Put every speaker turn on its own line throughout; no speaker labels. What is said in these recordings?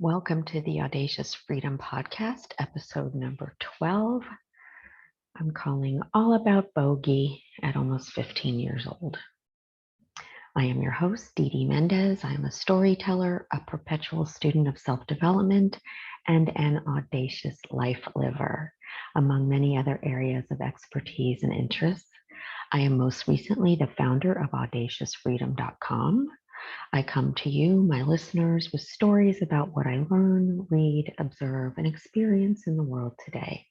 Welcome to the Audacious Freedom podcast, episode number 12. I'm calling all about Bogie at almost 15 years old. I am your host, Dee Dee Mendez. I am a storyteller, a perpetual student of self-development, and an audacious life liver, among many other areas of expertise and interests. I am most recently the founder of audaciousfreedom.com. I come to you, my listeners, with stories about what I learn, read, observe, and experience in the world today.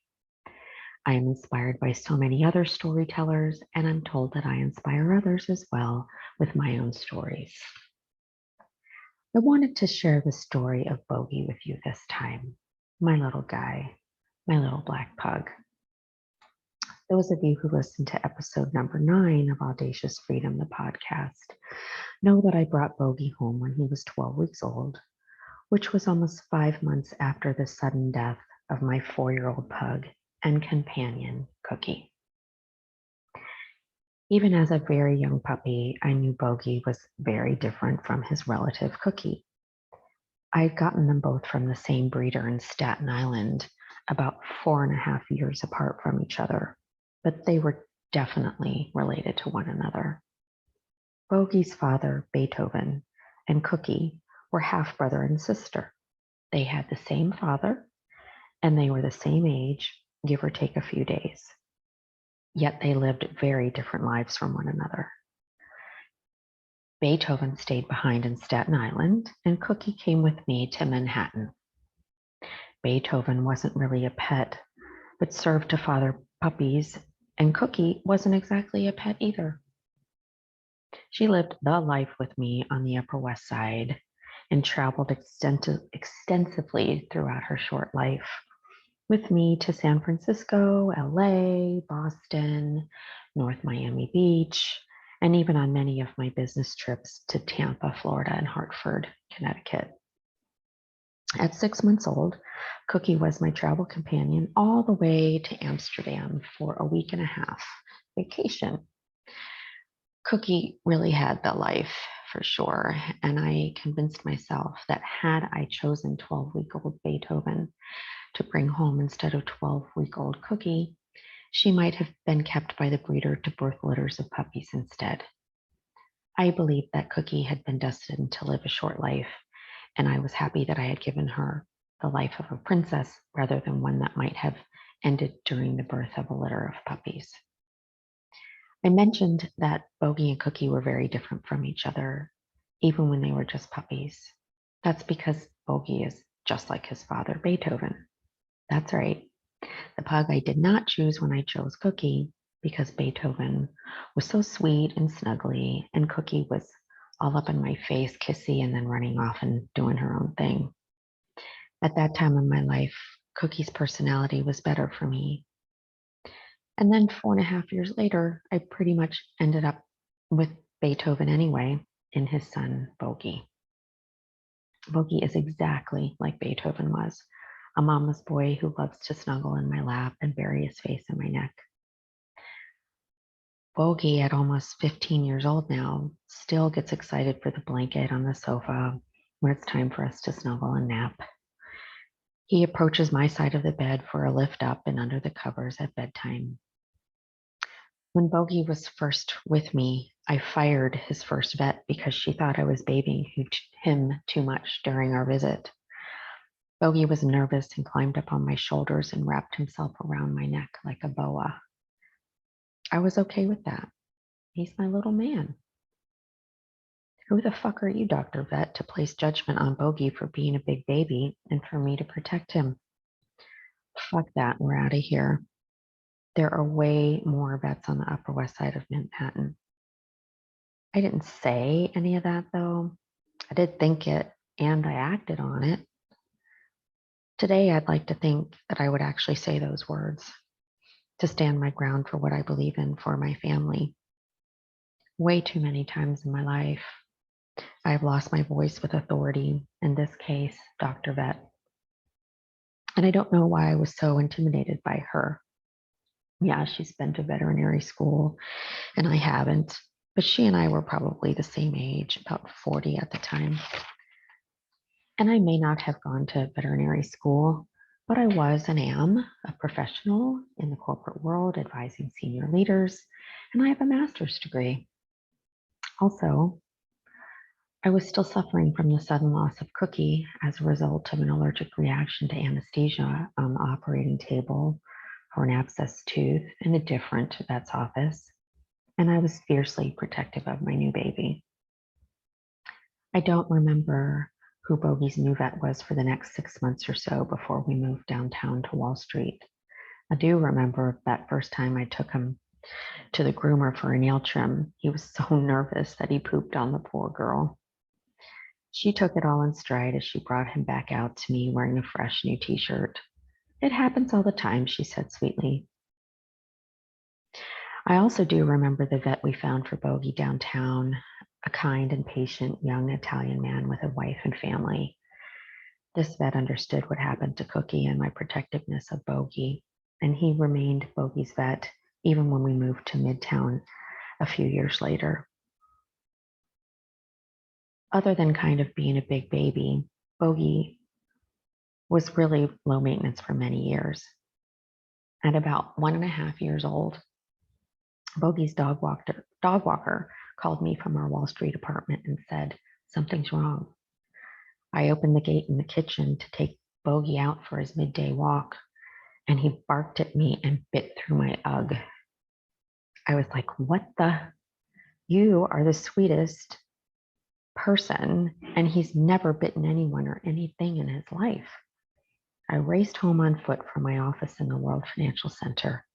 I am inspired by so many other storytellers, and I'm told that I inspire others as well with my own stories. I wanted to share the story of Bogie with you this time, my little guy, my little black pug. Those of you who listened to episode number 9 of Audacious Freedom, the podcast, know that I brought Bogie home when he was 12 weeks old, which was almost 5 months after the sudden death of my 4-year-old pug and companion, Cookie. Even as a very young puppy, I knew Bogie was very different from his relative, Cookie. I had gotten them both from the same breeder in Staten Island, about 4.5 years apart from each other, but they were definitely related to one another. Bogie's father, Beethoven, and Cookie were half-brother and sister. They had the same father, and they were the same age, give or take a few days. Yet they lived very different lives from one another. Beethoven stayed behind in Staten Island, and Cookie came with me to Manhattan. Beethoven wasn't really a pet, but served to father puppies, and Cookie wasn't exactly a pet either. She lived the life with me on the Upper West Side and traveled extensively throughout her short life, with me to San Francisco, LA, Boston, North Miami Beach, and even on many of my business trips to Tampa, Florida, and Hartford, Connecticut. At 6 months old, Cookie was my travel companion all the way to Amsterdam for a week and a half vacation. Cookie really had the life for sure, and I convinced myself that had I chosen 12-week-old Beethoven to bring home instead of 12-week-old Cookie, she might have been kept by the breeder to birth litters of puppies instead. I believed that Cookie had been destined to live a short life, and I was happy that I had given her the life of a princess rather than one that might have ended during the birth of a litter of puppies. I mentioned that Bogie and Cookie were very different from each other, even when they were just puppies. That's because Bogie is just like his father, Beethoven. That's right. The pug I did not choose when I chose Cookie because Beethoven was so sweet and snuggly, and Cookie was all up in my face, kissy, and then running off and doing her own thing. At that time in my life, Cookie's personality was better for me. And then 4.5 years later, I pretty much ended up with Beethoven anyway, in his son, Bogie. Bogie is exactly like Beethoven was, a mama's boy who loves to snuggle in my lap and bury his face in my neck. Bogie, at almost 15 years old now, still gets excited for the blanket on the sofa when it's time for us to snuggle and nap. He approaches my side of the bed for a lift up and under the covers at bedtime. When Bogie was first with me, I fired his first vet because she thought I was babying him too much during our visit. Bogie was nervous and climbed up on my shoulders and wrapped himself around my neck like a boa. I was okay with that. He's my little man. Who the fuck are you, Dr. Vet, to place judgment on Bogie for being a big baby and for me to protect him? Fuck that, we're out of here. There are way more vets on the Upper West Side of Manhattan. I didn't say any of that though. I did think it and I acted on it. Today, I'd like to think that I would actually say those words to stand my ground for what I believe in for my family. Way too many times in my life, I've lost my voice with authority, in this case, Dr. Vet. And I don't know why I was so intimidated by her. Yeah, she's been to veterinary school and I haven't, but she and I were probably the same age, about 40 at the time. And I may not have gone to veterinary school, but I was and am a professional in the corporate world advising senior leaders, and I have a master's degree. Also, I was still suffering from the sudden loss of Cookie as a result of an allergic reaction to anesthesia on the operating table for an abscessed tooth in a different vet's office, and I was fiercely protective of my new baby. I don't remember who Bogie's new vet was for the next 6 months or so before we moved downtown to Wall Street. I do remember that first time I took him to the groomer for a nail trim. He was so nervous that he pooped on the poor girl. She took it all in stride as she brought him back out to me wearing a fresh new t-shirt. "It happens all the time," she said sweetly. I also do remember the vet we found for Bogie downtown, a kind and patient young Italian man with a wife and family. This vet understood what happened to Cookie and my protectiveness of Bogie, and he remained Bogie's vet even when we moved to Midtown a few years later. Other than kind of being a big baby, Bogie was really low maintenance for many years. At about 1.5 years old, Bogie's dog walker called me from our Wall Street apartment and said, "Something's wrong." I opened the gate in the kitchen to take Bogie out for his midday walk, and he barked at me and bit through my UGG. I was like, "What the? You are the sweetest person," and he's never bitten anyone or anything in his life. I raced home on foot from my office in the World Financial Center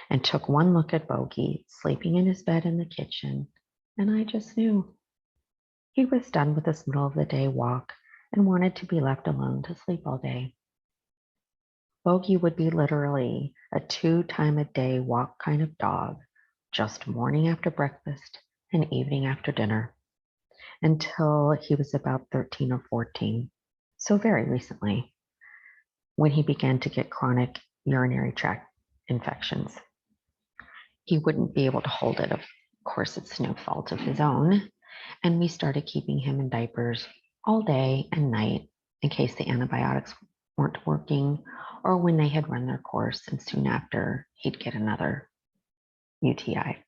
and took one look at Bogie sleeping in his bed in the kitchen, and I just knew he was done with this middle of the day walk and wanted to be left alone to sleep all day. Bogie would be literally a 2-time-a-day walk kind of dog, just morning after breakfast and evening after dinner, until he was about 13 or 14, so very recently, when he began to get chronic urinary tract infections. He wouldn't be able to hold it. Of course, it's no fault of his own. And we started keeping him in diapers all day and night in case the antibiotics weren't working or when they had run their course, and soon after he'd get another UTI.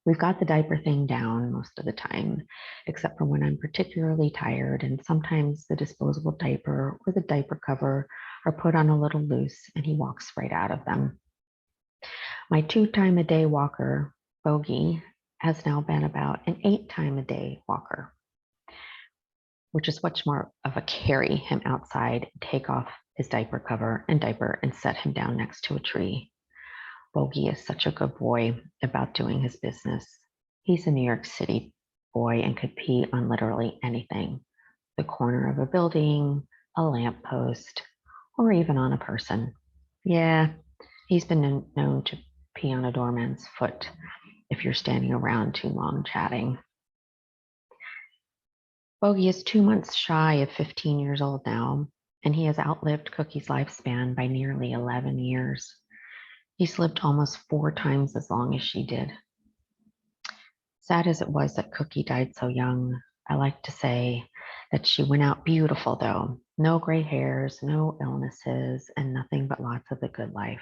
We've got the diaper thing down most of the time, except for when I'm particularly tired, and sometimes the disposable diaper or the diaper cover are put on a little loose and he walks right out of them. My 2-time-a-day walker, Bogie, has now been about an 8-time-a-day walker, which is much more of a carry him outside, take off his diaper cover and diaper, and set him down next to a tree. Bogie is such a good boy about doing his business. He's a New York City boy and could pee on literally anything: the corner of a building, a lamppost, or even on a person. Yeah, he's been known to pee on a doorman's foot if you're standing around too long chatting. Bogie is 2 months shy of 15 years old now, and he has outlived Cookie's lifespan by nearly 11 years. He's lived almost 4 times as long as she did. Sad as it was that Cookie died so young, I like to say that she went out beautiful, though. No gray hairs, no illnesses, and nothing but lots of the good life.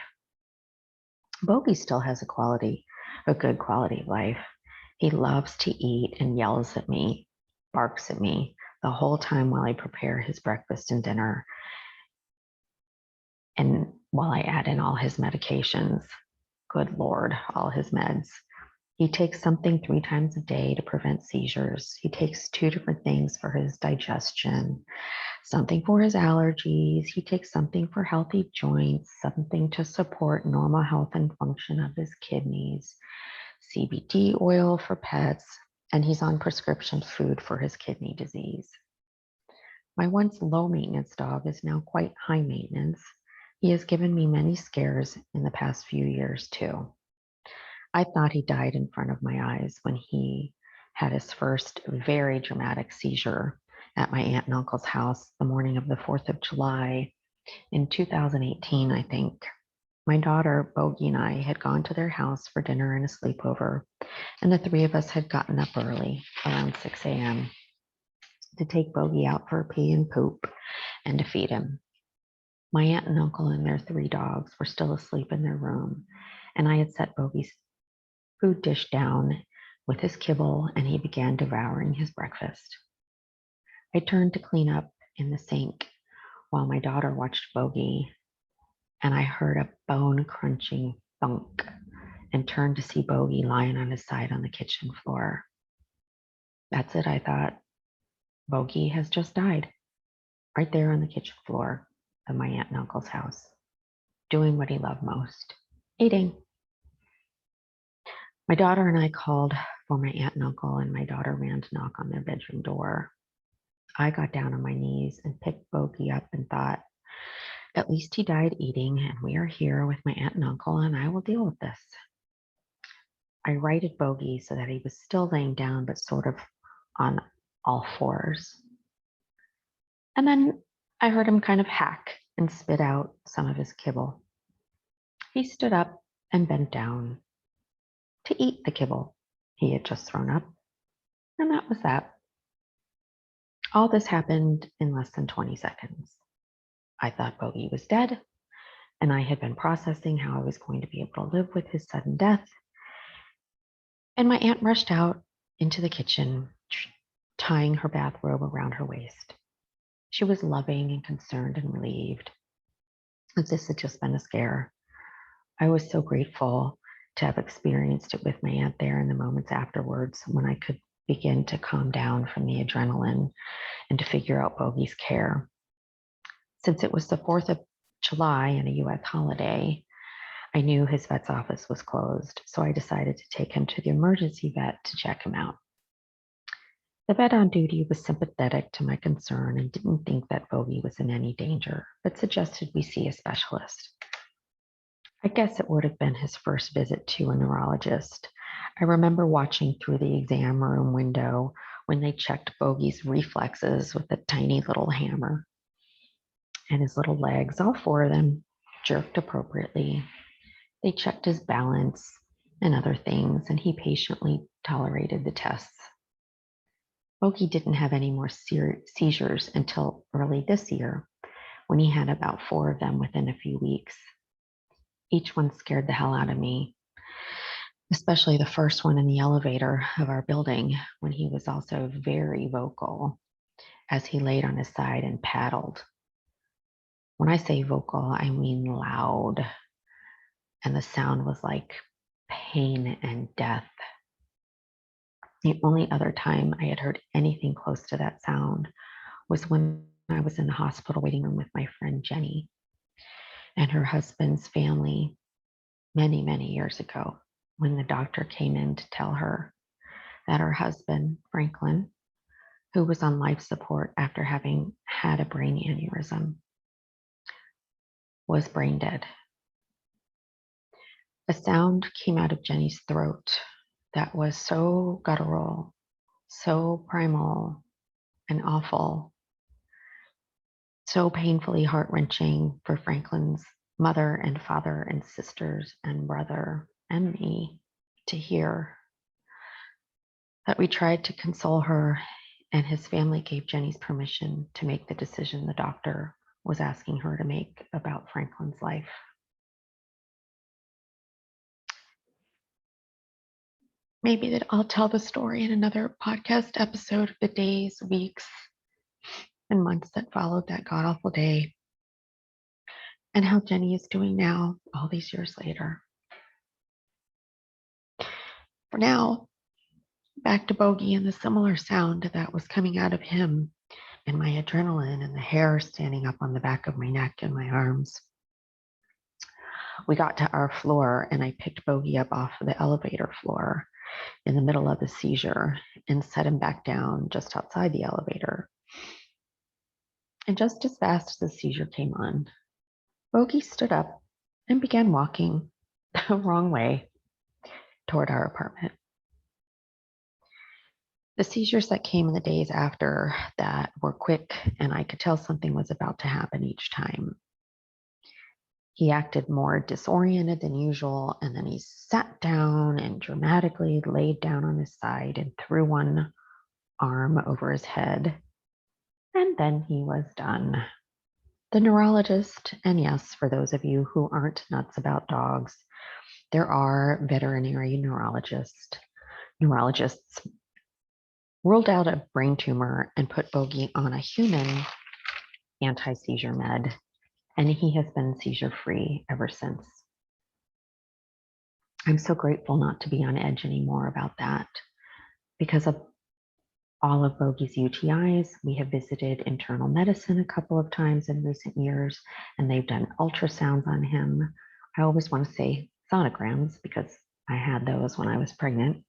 Bogie still has a good quality of life. He loves to eat and yells at me, barks at me the whole time while I prepare his breakfast and dinner, and while I add in all his medications. Good Lord, all his meds. He takes something 3 times a day to prevent seizures. He takes 2 different things for his digestion, something for his allergies. He takes something for healthy joints, something to support normal health and function of his kidneys, CBD oil for pets, and he's on prescription food for his kidney disease. My once low maintenance dog is now quite high maintenance. He has given me many scares in the past few years too. I thought he died in front of my eyes when he had his first very dramatic seizure at my aunt and uncle's house the morning of the 4th of July in 2018, I think. My daughter, Bogie, and I had gone to their house for dinner and a sleepover, and the 3 of us had gotten up early, around 6 a.m. to take Bogie out for a pee and poop and to feed him. My aunt and uncle and their 3 dogs were still asleep in their room, and I had set Bogie's food dish down with his kibble, and he began devouring his breakfast. I turned to clean up in the sink while my daughter watched Bogie, and I heard a bone-crunching thunk and turned to see Bogie lying on his side on the kitchen floor. That's it, I thought. Bogie has just died, right there on the kitchen floor of my aunt and uncle's house, doing what he loved most, eating. My daughter and I called for my aunt and uncle, and my daughter ran to knock on their bedroom door. I got down on my knees and picked Bogie up and thought, at least he died eating, and we are here with my aunt and uncle, and I will deal with this. I righted Bogie so that he was still laying down, but sort of on all fours. And then I heard him kind of hack and spit out some of his kibble. He stood up and bent down to eat the kibble he had just thrown up. And that was that. All this happened in less than 20 seconds. I thought Bogie was dead, and I had been processing how I was going to be able to live with his sudden death. And my aunt rushed out into the kitchen, tying her bathrobe around her waist. She was loving and concerned and relieved that this had just been a scare. I was so grateful to have experienced it with my aunt there in the moments afterwards when I could begin to calm down from the adrenaline and to figure out Bogie's care. Since it was the 4th of July and a U.S. holiday, I knew his vet's office was closed, so I decided to take him to the emergency vet to check him out. The vet on duty was sympathetic to my concern and didn't think that Bogie was in any danger, but suggested we see a specialist. I guess it would have been his first visit to a neurologist. I remember watching through the exam room window when they checked Bogie's reflexes with a tiny little hammer. And his little legs, all 4 of them, jerked appropriately. They checked his balance and other things, and he patiently tolerated the tests. Bogie didn't have any more seizures until early this year, when he had about 4 of them within a few weeks. Each one scared the hell out of me, especially the first one in the elevator of our building, when he was also very vocal as he laid on his side and paddled. When I say vocal, I mean loud, and the sound was like pain and death. The only other time I had heard anything close to that sound was when I was in the hospital waiting room with my friend Jenny and her husband's family many, many years ago, when the doctor came in to tell her that her husband, Franklin, who was on life support after having had a brain aneurysm, was brain dead. A sound came out of Jenny's throat that was so guttural, so primal and awful, so painfully heart-wrenching for Franklin's mother and father and sisters and brother and me to hear, that we tried to console her, and his family gave Jenny's permission to make the decision the doctor was asking her to make about Franklin's life. Maybe that I'll tell the story in another podcast episode of the days, weeks, and months that followed that god-awful day, and how Jenny is doing now, all these years later. For now, back to Bogie and the similar sound that was coming out of him, and my adrenaline and the hair standing up on the back of my neck and my arms. We got to our floor, and I picked Bogie up off of the elevator floor in the middle of the seizure and set him back down just outside the elevator. And just as fast as the seizure came on, Bogie stood up and began walking the wrong way toward our apartment. The seizures that came in the days after that were quick, and I could tell something was about to happen each time. He acted more disoriented than usual, and then he sat down and dramatically laid down on his side and threw one arm over his head and then he was done. The neurologist, and yes, for those of you who aren't nuts about dogs, there are veterinary neurologists ruled out a brain tumor and put Bogie on a human anti-seizure med, and he has been seizure-free ever since. I'm so grateful not to be on edge anymore about that. Because of all of Bogie's UTIs, we have visited internal medicine a couple of times in recent years, and they've done ultrasounds on him. I always want to say sonograms because I had those when I was pregnant.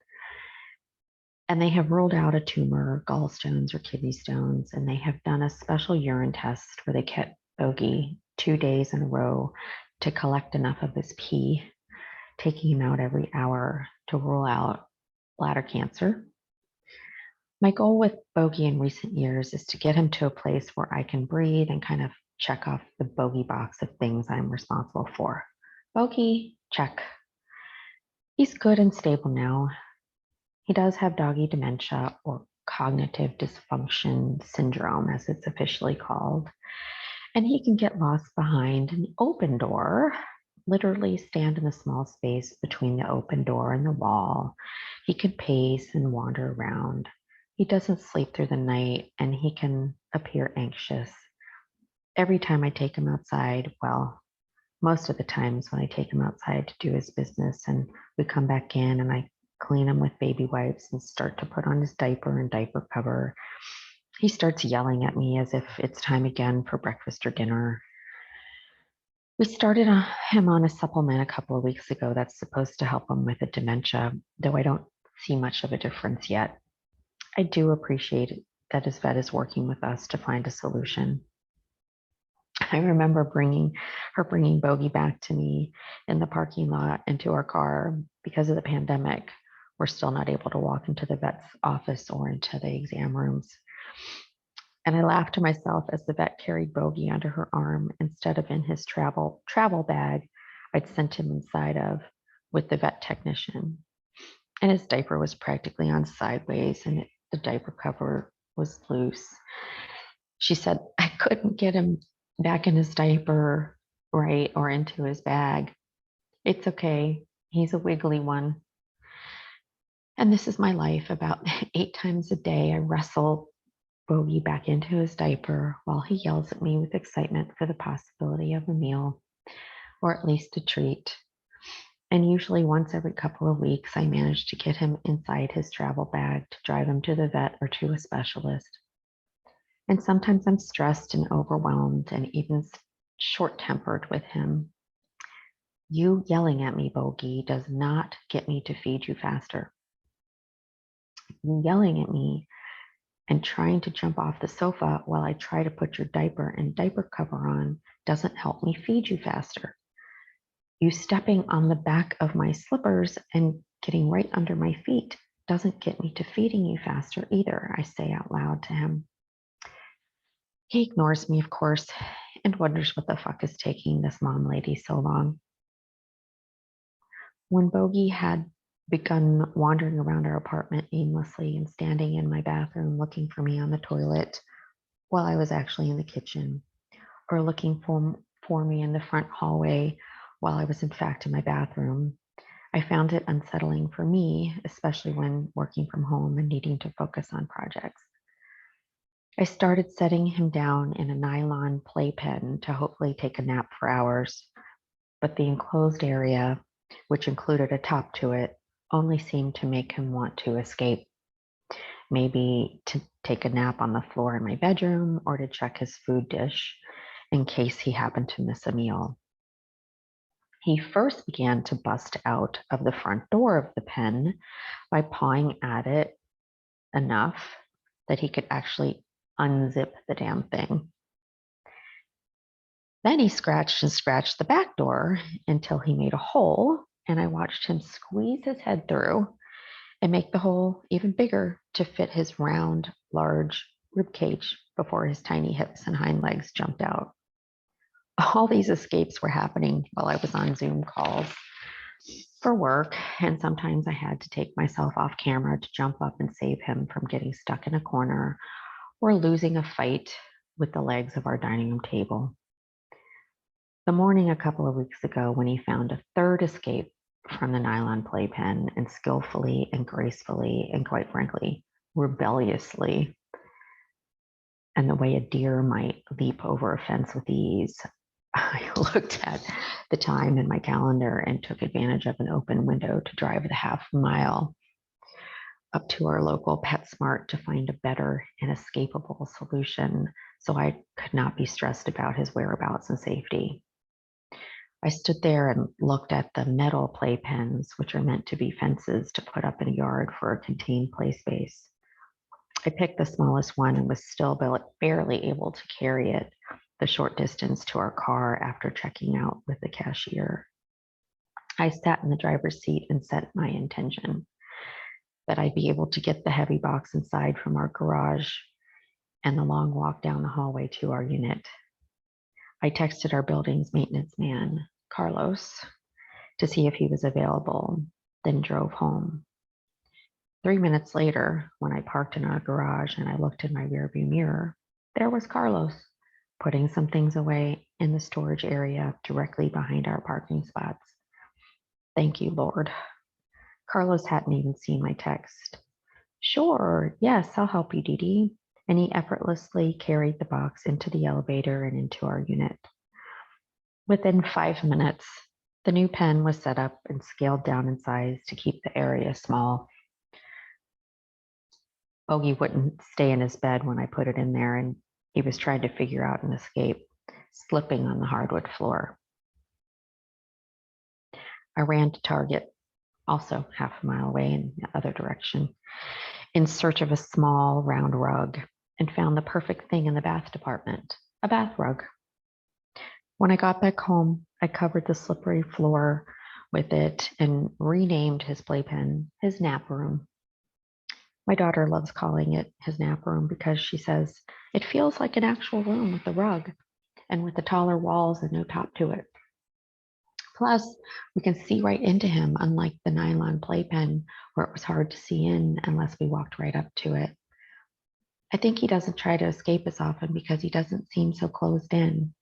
And they have ruled out a tumor, gallstones or kidney stones, and they have done a special urine test where they kept Bogie 2 days in a row to collect enough of his pee, taking him out every hour to rule out bladder cancer. My goal with Bogie in recent years is to get him to a place where I can breathe and kind of check off the Bogie box of things I'm responsible for. Bogie, check. He's good and stable now. He does have doggy dementia or cognitive dysfunction syndrome, as it's officially called. And he can get lost behind an open door, literally stand in the small space between the open door and the wall. He can pace and wander around. He doesn't sleep through the night, and he can appear anxious. Every time I take him outside, well, most of the times when I take him outside to do his business and we come back in and I clean him with baby wipes and start to put on his diaper and diaper cover, he starts yelling at me as if it's time again for breakfast or dinner. We started him on a supplement a couple of weeks ago that's supposed to help him with the dementia, though I don't see much of a difference yet. I do appreciate that his vet is working with us to find a solution. I remember bringing Bogie back to me in the parking lot into our car. Because of the pandemic, we're still not able to walk into the vet's office or into the exam rooms. And I laughed to myself as the vet carried Bogie under her arm instead of in his travel bag I'd sent him inside of with the vet technician. And his diaper was practically on sideways and the diaper cover was loose. She said, I couldn't get him back in his diaper right or into his bag. It's okay. He's a wiggly one. And this is my life. About 8 times a day, I wrestle Bogie back into his diaper while he yells at me with excitement for the possibility of a meal, or at least a treat. And usually once every couple of weeks, I manage to get him inside his travel bag to drive him to the vet or to a specialist. And sometimes I'm stressed and overwhelmed and even short-tempered with him. You yelling at me, Bogie, does not get me to feed you faster. You yelling at me and trying to jump off the sofa while I try to put your diaper and diaper cover on doesn't help me feed you faster. You stepping on the back of my slippers and getting right under my feet doesn't get me to feeding you faster either, I say out loud to him. He ignores me, of course, and wonders what the fuck is taking this mom lady so long. When Bogie had begun wandering around our apartment aimlessly and standing in my bathroom looking for me on the toilet while I was actually in the kitchen, or looking for me in the front hallway while I was in fact in my bathroom, I found it unsettling for me, especially when working from home and needing to focus on projects. I started setting him down in a nylon playpen to hopefully take a nap for hours, but the enclosed area, which included a top to it, only seemed to make him want to escape. Maybe to take a nap on the floor in my bedroom or to check his food dish in case he happened to miss a meal. He first began to bust out of the front door of the pen by pawing at it enough that he could actually unzip the damn thing. Then he scratched and scratched the back door until he made a hole, and I watched him squeeze his head through and make the hole even bigger to fit his round, large rib cage before his tiny hips and hind legs jumped out. All these escapes were happening while I was on Zoom calls for work, and sometimes I had to take myself off camera to jump up and save him from getting stuck in a corner or losing a fight with the legs of our dining room table. The morning a couple of weeks ago when he found a third escape from the nylon playpen and skillfully and gracefully and quite frankly, rebelliously, and the way a deer might leap over a fence with ease, I looked at the time in my calendar and took advantage of an open window to drive the half mile up to our local PetSmart to find a better and escapable solution so I could not be stressed about his whereabouts and safety. I stood there and looked at the metal playpens, which are meant to be fences to put up in a yard for a contained play space. I picked the smallest one and was still barely able to carry it the short distance to our car after checking out with the cashier. I sat in the driver's seat and set my intention that I'd be able to get the heavy box inside from our garage and the long walk down the hallway to our unit. I texted our building's maintenance man, Carlos, to see if he was available, then drove home. 3 minutes later, when I parked in our garage and I looked in my rearview mirror, there was Carlos putting some things away in the storage area directly behind our parking spots. Thank you, Lord. Carlos hadn't even seen my text. Sure, yes, I'll help you, Dee Dee. And he effortlessly carried the box into the elevator and into our unit. Within 5 minutes, the new pen was set up and scaled down in size to keep the area small. Bogie wouldn't stay in his bed when I put it in there, and he was trying to figure out an escape, slipping on the hardwood floor. I ran to Target, also half a mile away in the other direction, in search of a small round rug, and found the perfect thing in the bath department, a bath rug. When I got back home, I covered the slippery floor with it and renamed his playpen his nap room. My daughter loves calling it his nap room because she says it feels like an actual room with a rug and with the taller walls and no top to it. Plus, we can see right into him, unlike the nylon playpen where it was hard to see in unless we walked right up to it. I think he doesn't try to escape as often because he doesn't seem so closed in.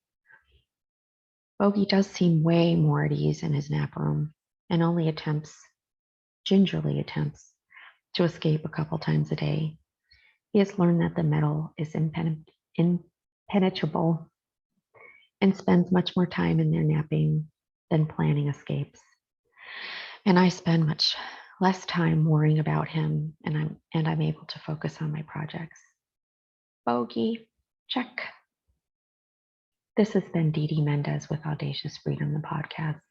Bogie does seem way more at ease in his nap room and only gingerly attempts, to escape a couple times a day. He has learned that the metal is impenetrable and spends much more time in there napping than planning escapes. And I spend much less time worrying about him, and I'm able to focus on my projects. Bogie, check. This has been Dee Dee Mendez with Audacious Freedom, the podcast.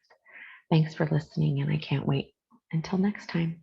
Thanks for listening, and I can't wait until next time.